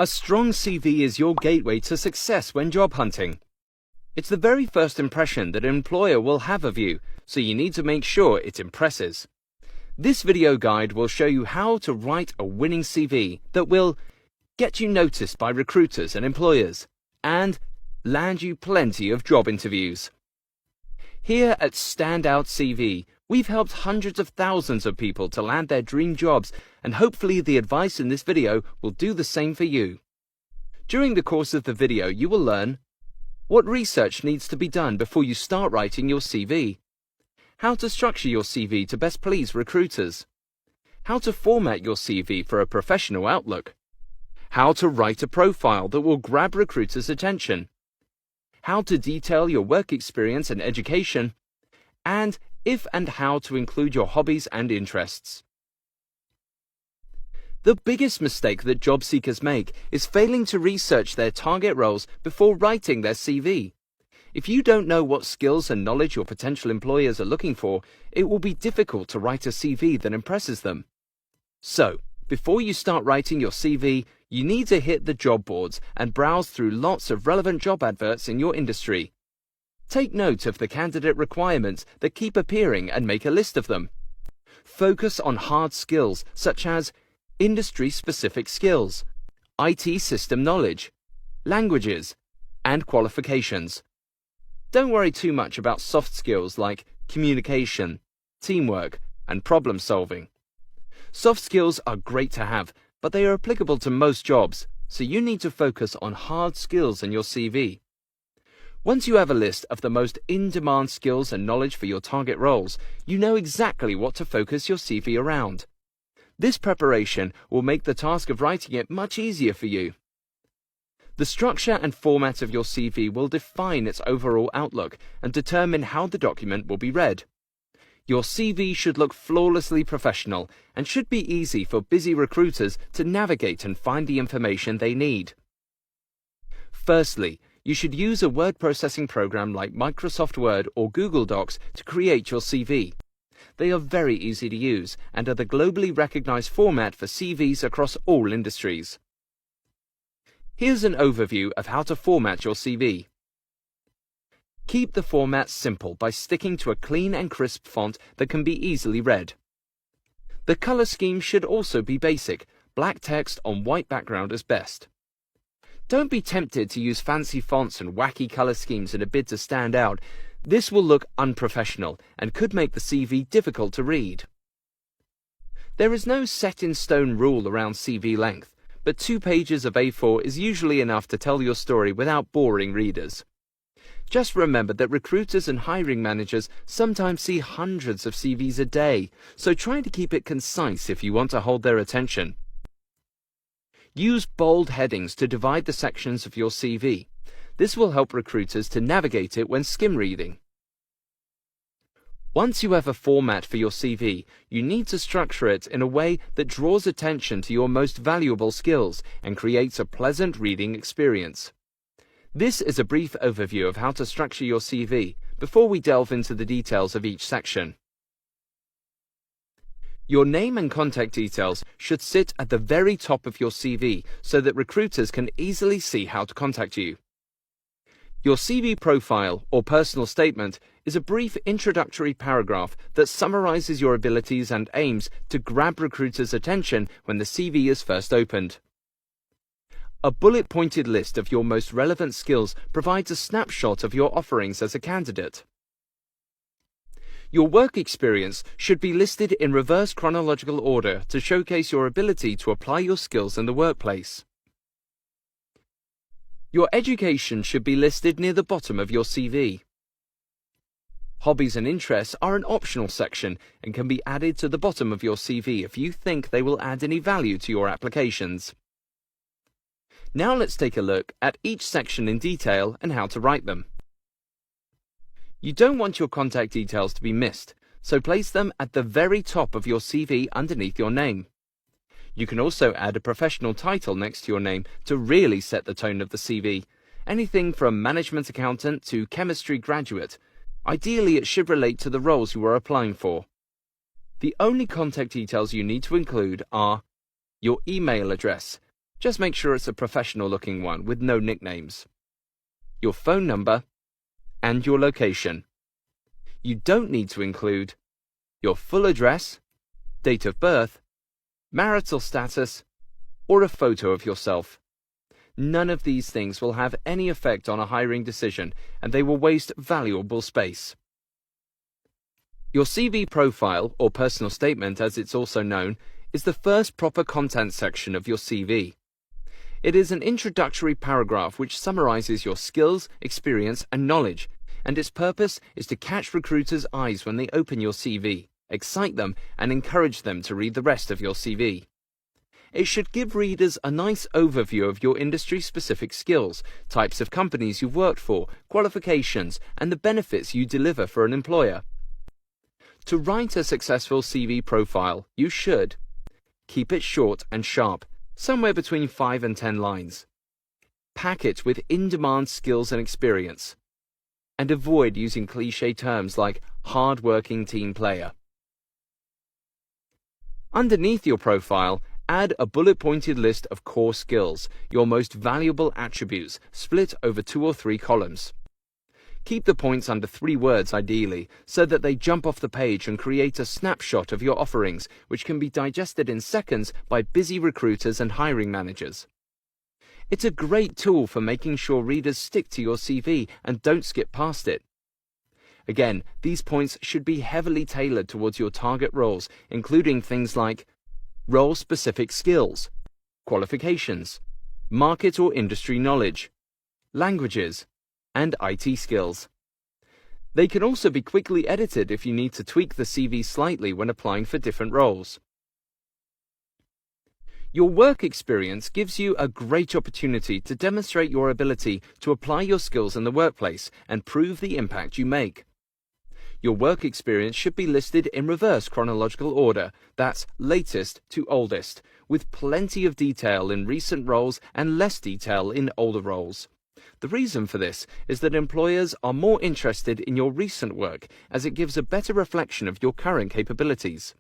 A strong CV is your gateway to success when job hunting. It's the very first impression that an employer will have of you, so you need to make sure it impresses. This video guide will show you how to write a winning CV that will get you noticed by recruiters and employers, and land you plenty of job interviews. Here at Standout CV, we've helped hundreds of thousands of people to land their dream jobs, and hopefully the advice in this video will do the same for you. During the course of the video, you will learn what research needs to be done before you start writing your CV, how to structure your CV to best please recruiters, how to format your CV for a professional outlook, how to write a profile that will grab recruiters' attention, how to detail your work experience and education, and if and how to include your hobbies and interests. The biggest mistake that job seekers make is failing to research their target roles before writing their CV. If you don't know what skills and knowledge your potential employers are looking for, it will be difficult to write a CV that impresses them. So, before you start writing your CV, you need to hit the job boards and browse through lots of relevant job adverts in your industry. Take note of the candidate requirements that keep appearing and make a list of them. Focus on hard skills such as industry-specific skills, IT system knowledge, languages, and qualifications. Don't worry too much about soft skills like communication, teamwork, and problem solving. Soft skills are great to have, but they are applicable to most jobs, so you need to focus on hard skills in your CV. Once you have a list of the most in-demand skills and knowledge for your target roles, you know exactly what to focus your CV around. This preparation will make the task of writing it much easier for you. The structure and format of your CV will define its overall outlook and determine how the document will be read. Your CV should look flawlessly professional and should be easy for busy recruiters to navigate and find the information they need. Firstly, you should use a word processing program like Microsoft Word or Google Docs to create your CV. They are very easy to use and are the globally recognized format for CVs across all industries. Here's an overview of how to format your CV. Keep the format simple by sticking to a clean and crisp font that can be easily read. The color scheme should also be basic. Black text on white background is best. Don't be tempted to use fancy fonts and wacky color schemes in a bid to stand out. This will look unprofessional and could make the CV difficult to read. There is no set-in-stone rule around CV length, but 2 pages of A4 is usually enough to tell your story without boring readers. Just remember that recruiters and hiring managers sometimes see hundreds of CVs a day, so try to keep it concise if you want to hold their attention. Use bold headings to divide the sections of your CV. This will help recruiters to navigate it when skim reading. Once you have a format for your CV, you need to structure it in a way that draws attention to your most valuable skills and creates a pleasant reading experience. This is a brief overview of how to structure your CV before we delve into the details of each section. Your name and contact details should sit at the very top of your CV so that recruiters can easily see how to contact you. Your CV profile or personal statement is a brief introductory paragraph that summarizes your abilities and aims to grab recruiters' attention when the CV is first opened. A bullet-pointed list of your most relevant skills provides a snapshot of your offerings as a candidate. Your work experience should be listed in reverse chronological order to showcase your ability to apply your skills in the workplace. Your education should be listed near the bottom of your CV. Hobbies and interests are an optional section and can be added to the bottom of your CV if you think they will add any value to your applications. Now let's take a look at each section in detail and how to write them. You don't want your contact details to be missed, so place them at the very top of your CV underneath your name. You can also add a professional title next to your name to really set the tone of the CV. Anything from management accountant to chemistry graduate. Ideally, it should relate to the roles you are applying for. The only contact details you need to include are your email address, Just make sure it's a professional-looking one with no nicknames. Your phone number and your location. You don't need to include your full address, date of birth, marital status, or a photo of yourself. None of these things will have any effect on a hiring decision, and they will waste valuable space. Your CV profile, or personal statement as it's also known, is the first proper content section of your CV. It is an introductory paragraph which summarizes your skills, experience, and knowledge, and its purpose is to catch recruiters' eyes when they open your CV, excite them, and encourage them to read the rest of your CV. It should give readers a nice overview of your industry-specific skills, types of companies you've worked for, qualifications, and the benefits you deliver for an employer. To write a successful CV profile, you should keep it short and sharp, somewhere between 5 and 10 lines. Pack it with in-demand skills and experience. And avoid using cliché terms like hard-working team player. Underneath your profile, add a bullet-pointed list of core skills, your most valuable attributes, split over 2 or 3 columns. Keep the points under 3 words ideally, so that they jump off the page and create a snapshot of your offerings, which can be digested in seconds by busy recruiters and hiring managers. It's a great tool for making sure readers stick to your CV and don't skip past it. Again, these points should be heavily tailored towards your target roles, including things like role-specific skills, qualifications, market or industry knowledge, languages, and IT skills. They can also be quickly edited if you need to tweak the CV slightly when applying for different roles. Your work experience gives you a great opportunity to demonstrate your ability to apply your skills in the workplace and prove the impact you make. Your work experience should be listed in reverse chronological order, that's latest to oldest, with plenty of detail in recent roles and less detail in older roles. The reason for this is that employers are more interested in your recent work, as it gives a better reflection of your current capabilities.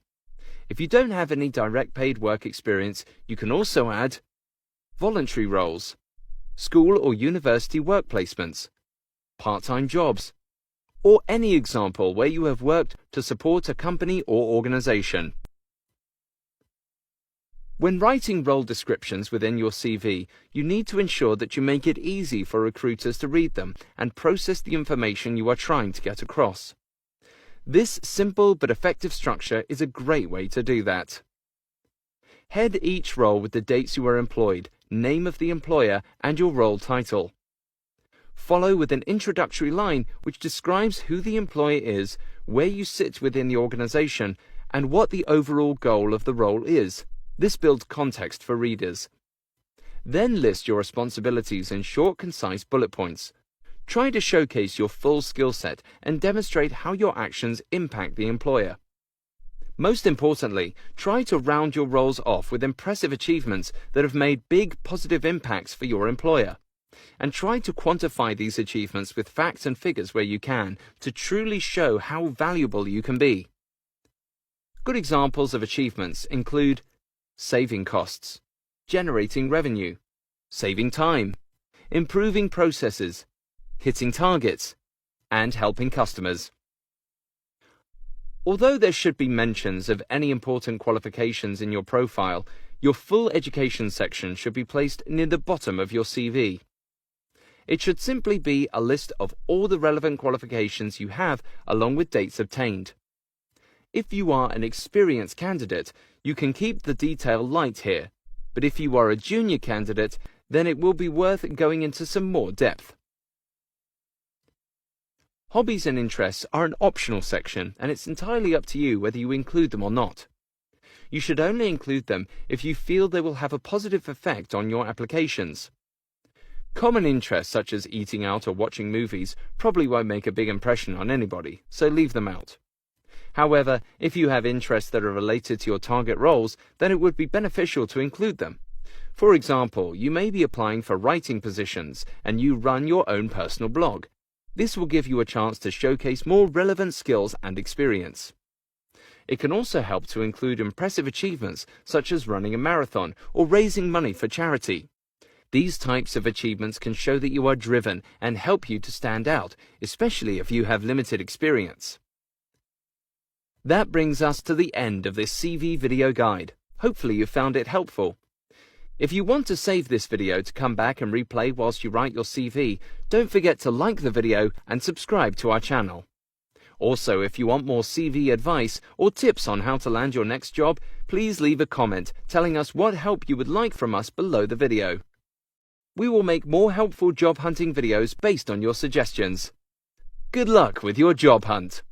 If you don't have any direct paid work experience, you can also add voluntary roles, school or university work placements, part-time jobs, or any example where you have worked to support a company or organization. When writing role descriptions within your CV, you need to ensure that you make it easy for recruiters to read them and process the information you are trying to get across. This simple but effective structure is a great way to do that. Head each role with the dates you were employed, name of the employer, and your role title. Follow with an introductory line which describes who the employer is, where you sit within the organization, and what the overall goal of the role is. This builds context for readers. Then list your responsibilities in short, concise bullet points. Try to showcase your full skill set and demonstrate how your actions impact the employer. Most importantly, try to round your roles off with impressive achievements that have made big positive impacts for your employer. And try to quantify these achievements with facts and figures where you can, to truly show how valuable you can be. Good examples of achievements include saving costs, generating revenue, saving time, improving processes, hitting targets, and helping customers. Although there should be mentions of any important qualifications in your profile, your full education section should be placed near the bottom of your CV. It should simply be a list of all the relevant qualifications you have along with dates obtained. If you are an experienced candidate, you can keep the detail light here, but if you are a junior candidate, then it will be worth going into some more depth. Hobbies and interests are an optional section, and it's entirely up to you whether you include them or not. You should only include them if you feel they will have a positive effect on your applications. Common interests such as eating out or watching movies probably won't make a big impression on anybody, so leave them out. However, if you have interests that are related to your target roles, then it would be beneficial to include them. For example, you may be applying for writing positions, and you run your own personal blog. This will give you a chance to showcase more relevant skills and experience. It can also help to include impressive achievements such as running a marathon or raising money for charity. These types of achievements can show that you are driven and help you to stand out, especially if you have limited experience. That brings us to the end of this CV video guide. Hopefully you found it helpful. If you want to save this video to come back and replay whilst you write your CV, don't forget to like the video and subscribe to our channel. Also, if you want more CV advice or tips on how to land your next job, please leave a comment telling us what help you would like from us below the video. We will make more helpful job hunting videos based on your suggestions. Good luck with your job hunt!